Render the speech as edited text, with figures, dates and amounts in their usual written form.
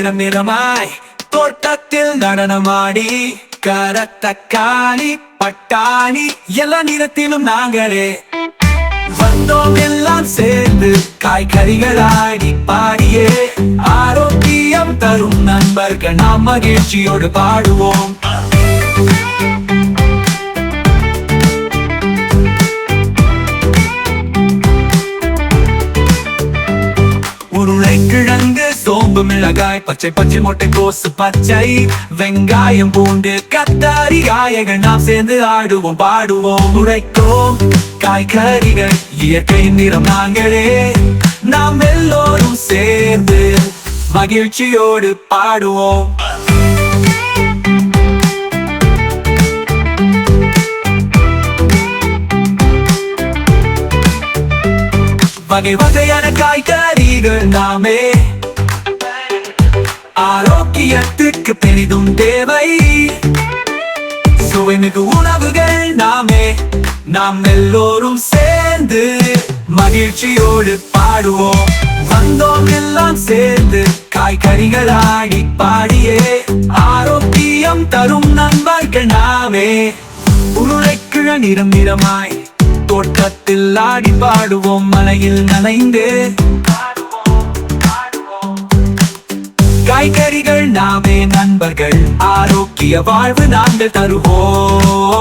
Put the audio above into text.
நிறம் நிறமாய் தோட்டத்தில் நடனமாடி கரத்தக்காளி பட்டாணி எல்லா நிறத்திலும் நாங்களே வந்தோம் எல்லாம் சேர்ந்து காய்கறிகளாடி பாடியே ஆரோக்கியம் தரும் நண்பர்கள் நாம் மகிழ்ச்சியோடு பாடுவோம். உருளைக்கிழங்கு சோம்பு மிளகாய் பச்சை பச்சை மொட்டை கோசு பச்சை வெங்காயம் பூண்டு கத்தாரி காய்கள் நாம் சேர்ந்து ஆடுவோம் பாடுவோம் உரைக்கும் காய்கறிகள் இயற்கை நிறம் நாங்களே நாம் எல்லோரும் சேர்ந்து மகிழ்ச்சியோடு பாடுவோம். வகை வகையான காய்கறிகள் நாமே ஆரோக்கியத்துக்கு பெரிதும் தேவை சுவைமிகு உணவுகள் நாமே நாம் எல்லோரும் சேர்ந்து மகிழ்ச்சியோடு பாடுவோம். வந்தோம் எல்லாம் சேர்ந்து காய்கறிகளாடி பாடியே ஆரோக்கியம் தரும் நண்பர்கள் நாமே உருளைக்கிழங்கு நிறம் நிறமாய் தோட்டத்தில் ஆடி பாடுவோம் மலையில் நனைந்து காய்கறிகள் நாமே நண்பர்கள் ஆரோக்கிய வாழ்வு நாங்கள் தருவோம்.